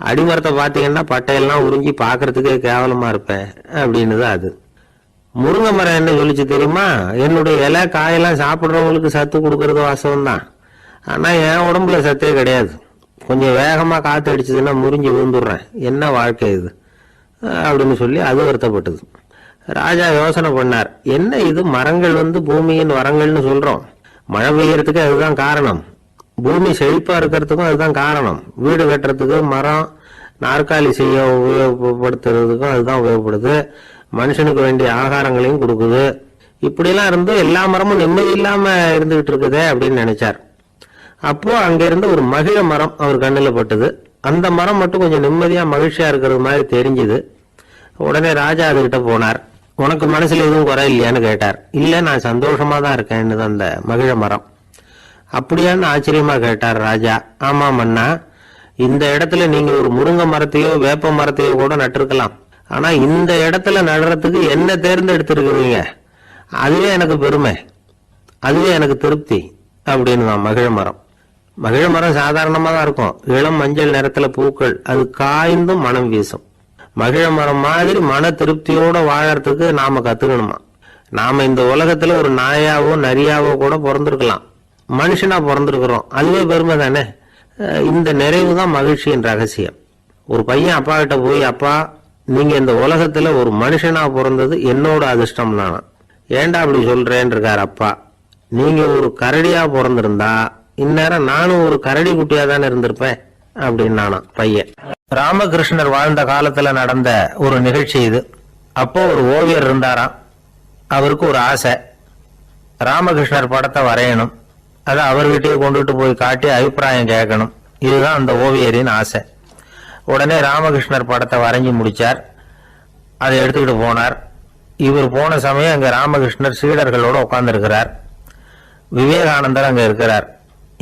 S2: அடிமரத்தை பாத்தீங்கன்னா பட்டையெல்லாம் உறிஞ்சி பாக்குறதுக்கே கேவலமா இருப்பேன் அப்படின்னுது அது. முருங்கை மரம் என்ன சொல்லிச்சு தெரியுமா, என்னுடைய இலை காயெல்லாம் சாப்பிட்றவங்களுக்கு சத்து கொடுக்கறது வாசம் தான், ஆனா என் உடம்புல சத்தே கிடையாது, கொஞ்சம் வேகமா காத்து அடிச்சதுன்னா முறிஞ்சு விழுந்துடுறேன், என்ன வாழ்க்கை இது அப்படின்னு சொல்லி அது வருத்தப்பட்டது. ராஜா யோசனை பண்ணார், என்ன இது மரங்கள் வந்து பூமியின் வரங்கள்னு சொல்றோம்,
S3: மழை பெய்யறதுக்கு அதுதான் காரணம், பூமி செழிப்பா இருக்கிறதுக்கும் அதுதான் காரணம், வீடு கட்டுறதுக்கு மரம் நாற்காலி செய்ய உபயோகப்படுத்துறதுக்கும் அதுதான் உபயோகப்படுது, மனுஷனுக்கு வேண்டிய ஆகாரங்களையும் கொடுக்குது. இப்படிலாம் இருந்து எல்லா மரமும் நிம்மதி இல்லாம இருந்துகிட்டு இருக்குதே அப்படின்னு நினைச்சார். அப்போ அங்க இருந்து ஒரு மகிழ மரம் அவர் கண்ணில் பட்டது. அந்த மரம் மட்டும் கொஞ்சம் நிம்மதியா மகிழ்ச்சியா இருக்கிறது மாதிரி தெரிஞ்சுது. உடனே ராஜா அதுகிட்ட போனார். உனக்கு மனசுல எதுவும் குறை இல்லையான்னு கேட்டார். இல்ல, நான் சந்தோஷமா தான் இருக்கேன்னு அந்த மகிழ மரம். அப்படியான்னு ஆச்சரியமா கேட்டார் ராஜா. ஆமா மன்னா, இந்த இடத்துல நீங்க ஒரு முருங்கை மரத்தையோ வேப்ப மரத்தையோ கூட நட்டிருக்கலாம். ஆனா இந்த இடத்துல நடுறதுக்கு என்ன தேர்ந்தெடுத்திருக்கிறீங்க, அதுவே எனக்கு பெருமை, அதுவே எனக்கு திருப்தி அப்படின்னு மகிழ மரம். மகிழ மரம் சாதாரணமா தான் இருக்கும், இளம் மஞ்சள் நிறத்துல பூக்கள், அது காய்ந்தும் மனம் வீசும். மகிழ மரம் மாதிரி மன திருப்தியோட வாழறதுக்கு நாம கத்துக்கணுமா. நாம இந்த உலகத்துல ஒரு நாயாவோ நரியாவோ கூட பிறந்திருக்கலாம், மனுஷனா பிறந்திருக்கிறோம், அதுவே பெருமை தானே. இந்த நிறைவு தான் மகிழ்ச்சியின் ரகசியம். ஒரு பையன் அப்பா கிட்ட போய், அப்பா நீங்க இந்த உலகத்துல ஒரு மனுஷனா பிறந்தது என்னோட அதிர்ஷ்டம் தானா. ஏண்டா அப்படி சொல்றேன்னு இருக்காரு அப்பா. நீங்க ஒரு கரடியா பிறந்திருந்தா இந்நேரம் நானும் ஒரு கரடி குட்டியா தானே இருந்திருப்பேன் அப்படின்னு பையன். ராமகிருஷ்ணர் வாழ்ந்த காலத்துல நடந்த ஒரு நிகழ்ச்சி இது. அப்போ ஒரு ஓவியர் இருந்தாராம். அவருக்கு ஒரு ஆசை, ராமகிருஷ்ணர் படத்தை வரையணும், அதை அவர்கிட்டயே கொண்டுட்டு போய் காட்டி அபிப்பிராயம் கேட்கணும். இதுதான் அந்த ஓவியரின் ஆசை. உடனே ராமகிருஷ்ணர் படத்தை வரைஞ்சி முடிச்சார். அதை எடுத்துக்கிட்டு போனார். இவர் போன சமயம் அங்க ராமகிருஷ்ணர் சீடர்களோட உட்கார்ந்து விவேகானந்தர் அங்க இருக்கிறார்.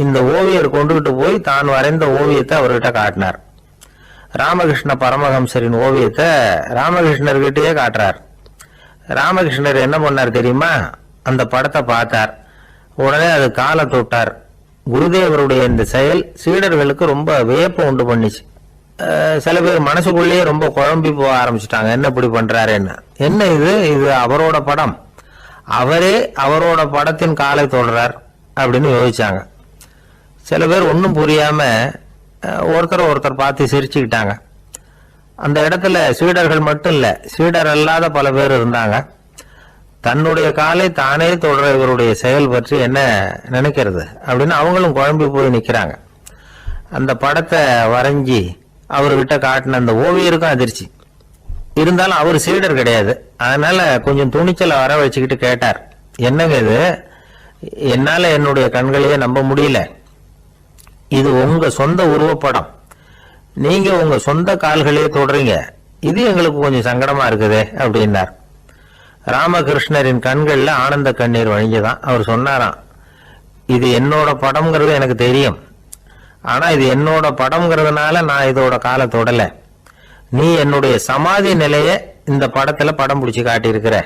S3: இந்த ஓவியர் கொண்டுகிட்டு போய் தான் வரைந்த ஓவியத்தை அவர்கிட்ட காட்டினார். ராமகிருஷ்ண பரமஹம்சரின் ஓவியத்தை ராமகிருஷ்ணர்கிட்டயே காட்டுறார். ராமகிருஷ்ணர் என்ன பண்ணார் தெரியுமா, அந்த படத்தை பார்த்தார். உடனே அது காலை தொட்டார். குருதேவருடைய இந்த செயல் சீடர்களுக்கு ரொம்ப வியப்பை உண்டு பண்ணிச்சு. சில பேர் மனசுக்குள்ளேயே ரொம்ப குழம்பி போக ஆரம்பிச்சுட்டாங்க, என்ன இப்படி பண்றாருன்னு. என்ன இது, இது அவரோட படம், அவரே அவரோட படத்தின் காலை தொடுறார் அப்படின்னு யோசிச்சாங்க. சில பேர் ஒன்றும் புரியாம ஒருத்தர் பார்த்து சிரிச்சுக்கிட்டாங்க. அந்த இடத்துல சீடர்கள் மட்டும் இல்ல, சீடர் அல்லாத பல பேர் இருந்தாங்க. தன்னுடைய காலை தானே தொடர இவருடைய செயல் பற்றி என்ன நினைக்கிறது அப்படின்னு அவங்களும் குழம்பி போய் நிக்கிறாங்க. அந்த படத்தை வரைஞ்சி அவர்கிட்ட காட்டின அந்த ஓவியருக்கும் அதிர்ச்சி. இருந்தாலும் அவர் சீடர் கிடையாது, அதனால கொஞ்சம் துணிச்சலை வர வச்சுக்கிட்டு கேட்டார், என்னங்க இது, என்னால என்னுடைய கண்களையே நம்ப முடியல, இது உங்க சொந்த உருவப்படம், நீங்க உங்க சொந்த கால்களையே தொடறீங்க, இது எங்களுக்கு கொஞ்சம் சங்கடமா இருக்குதே அப்படின்னார். ராமகிருஷ்ணரின் கண்கள்ல ஆனந்த கண்ணீர் வழிஞ்சுதான். அவர் சொன்னாராம், இது என்னோட படம்ங்கிறது எனக்கு தெரியும், ஆனா இது என்னோட படம்ங்கிறதுனால நான் இதோட காலை தொடல, நீ என்னுடைய சமாதி நிலைய இந்த படத்துல படம் பிடிச்சி காட்டியிருக்கிற,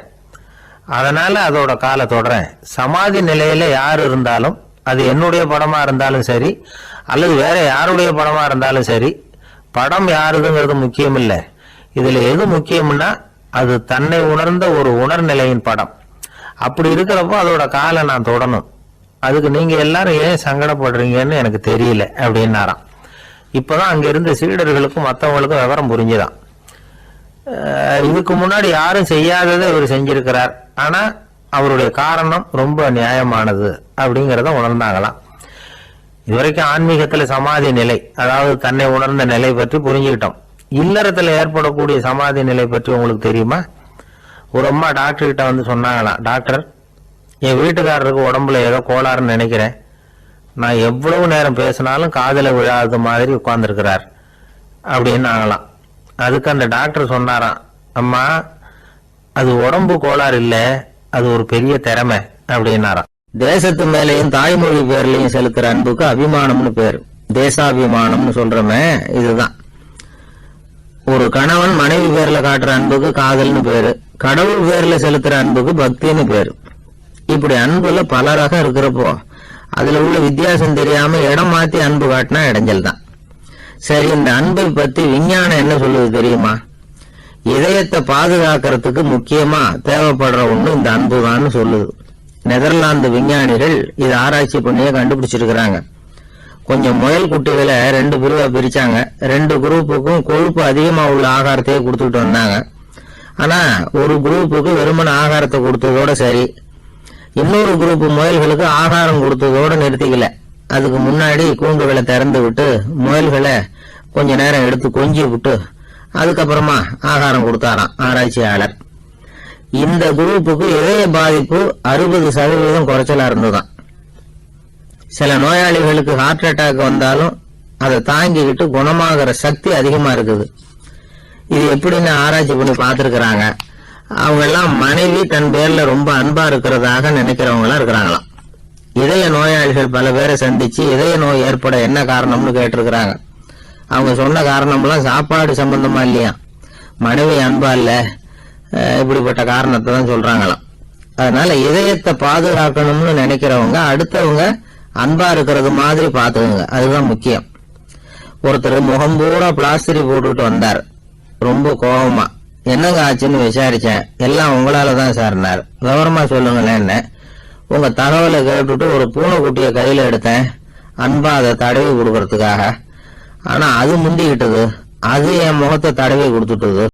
S3: அதனால அதோட காலை தொடறேன். சமாதி நிலையில யார் இருந்தாலும், அது என்னுடைய படமா இருந்தாலும் சரி அல்லது வேற யாருடைய படமா இருந்தாலும் சரி, படம் யாருதுங்கிறது முக்கியம் இல்லை. இதுல எது முக்கியம்னா அது தன்னை உணர்ந்த ஒரு உணர்நிலையின் படம். அப்படி இருக்கிறப்போ அதோட காலை நான் தொடணும். அதுக்கு நீங்க எல்லாரும் ஏன் சங்கடப்படுறீங்கன்னு எனக்கு தெரியல அப்படின்னாராம். இப்பதான் அங்க இருந்த சீடர்களுக்கும் மற்றவங்களுக்கும் விவரம் புரிஞ்சுதான். இதுக்கு முன்னாடி யாரும் செய்யாததை இவர் செஞ்சிருக்கிறார், ஆனா அவருடைய காரணம் ரொம்ப நியாயமானது அப்படிங்கிறத உணர்ந்தாங்களாம். இதுவரைக்கும் ஆன்மீகத்துல சமாதி நிலை, அதாவது தன்னை உணர்ந்த நிலை பற்றி புரிஞ்சுக்கிட்டோம். இல்லறத்துல ஏற்படக்கூடிய சமாதி நிலை பற்றி உங்களுக்கு தெரியுமா? ஒரு அம்மா டாக்டர் கிட்ட வந்து சொன்னாங்களாம், டாக்டர் என் வீட்டுக்காரருக்கு உடம்புல ஏதோ கோளாறுன்னு நினைக்கிறேன், நான் எவ்வளவு நேரம் பேசினாலும் காதல விழாத மாதிரி உட்கார்ந்துருக்கிறார் அப்படின்னு ஆகலாம். அதுக்கு அந்த டாக்டர் சொன்னாராம், அம்மா அது உடம்பு கோளாறு இல்ல, அது ஒரு பெரிய திறமை அப்படின்னாராம்.
S2: தேசத்து மேலேயும் தாய்மொழி பேர்லயும் செலுத்துற அன்புக்கு அபிமானம்னு பேரு, தேசாபிமானம்னு சொல்றமே இதுதான். ஒரு கணவன் மனைவி பேர்ல காட்டுற அன்புக்கு காதல்னு பேரு, கடவுள் பேர்ல செலுத்துற அன்புக்கு பக்தின்னு பேரு. இப்படி அன்புல பல ரகம் இருக்கிறப்போ அதுல உள்ள வித்தியாசம் தெரியாம இடம் மாத்தி அன்பு காட்டினா இடைஞ்சல் தான். சரி, இந்த அன்பை பத்தி விஞ்ஞானம் என்ன சொல்லுது தெரியுமா? இதயத்தை பாதுகாக்கிறதுக்கு முக்கியமா தேவைப்படுற ஒண்ணு இந்த அன்புதான்னு சொல்லுது. நெதர்லாந்து விஞ்ஞானிகள் இது ஆராய்ச்சி பண்ணியே கண்டுபிடிச்சிருக்கிறாங்க. கொஞ்சம் முயல் குட்டிகளை 2 பிரிவா பிரிச்சாங்க. 2 குரூப்புக்கும் கொழுப்பு அதிகமா உள்ள ஆகாரத்தையே கொடுத்துட்டு வந்தாங்க. ஆனா ஒரு குரூப்புக்கு வெறுமன ஆகாரத்தை கொடுத்ததோட சரி, இன்னொரு குரூப் முயல்களுக்கு ஆகாரம் கொடுத்ததோட நிறுத்திக்கல. அதுக்கு முன்னாடி கூண்டுகளை திறந்து விட்டு முயல்களை கொஞ்ச நேரம் எடுத்து கொஞ்சி விட்டு அதுக்கப்புறமா ஆகாரம் கொடுத்தாராம் ஆராய்ச்சியாளர். இந்த குரூப்புக்கு இதய பாதிப்பு 60% குறைச்சலா இருந்ததுதான். சில நோயாளிகளுக்கு ஹார்ட் அட்டாக் வந்தாலும் அதை தாங்கிக்கிட்டு குணமாகிற சக்தி அதிகமா இருக்குது. இது எப்படின்னு ஆராய்ச்சி பண்ணி பார்த்திருக்கிறாங்க. அவங்க எல்லாம் மனைவி தன் பேர்ல ரொம்ப அன்பா இருக்கிறதாக நினைக்கிறவங்களா இருக்கிறாங்களாம். இதய நோயாளிகள் பல பேரை சந்திச்சு இதய நோய் ஏற்பட என்ன காரணம்னு கேட்டிருக்கிறாங்க. அவங்க சொன்ன காரணம்லாம் சாப்பாடு சம்பந்தமா இல்லையா, மனைவி அன்பா இல்ல, இப்படிப்பட்ட காரணத்தை தான் சொல்றாங்களாம். அதனால இதயத்தை பாதுகாக்கணும்னு நினைக்கிறவங்க அடுத்தவங்க அன்பா இருக்கிறது மாதிரி பாத்துக்கோங்க, அதுதான் முக்கியம். ஒருத்தர் முகம் பூரா பிளாஸ்டரி போட்டுட்டு வந்தார், ரொம்ப கோபமா. என்னங்க ஆச்சுன்னு விசாரிச்சேன். எல்லாம் உங்களாலதான் சார்னார். விவரமா சொல்லுங்களேன். என்ன உங்க தகவலை கேட்டுட்டு ஒரு பூனைக்குட்டிய கையில எடுத்தேன், அன்பா அதை தடவி கொடுக்கறதுக்காக. ஆனா அது முந்திக்கிட்டது, அது என் முகத்தை தடவி கொடுத்துட்டது.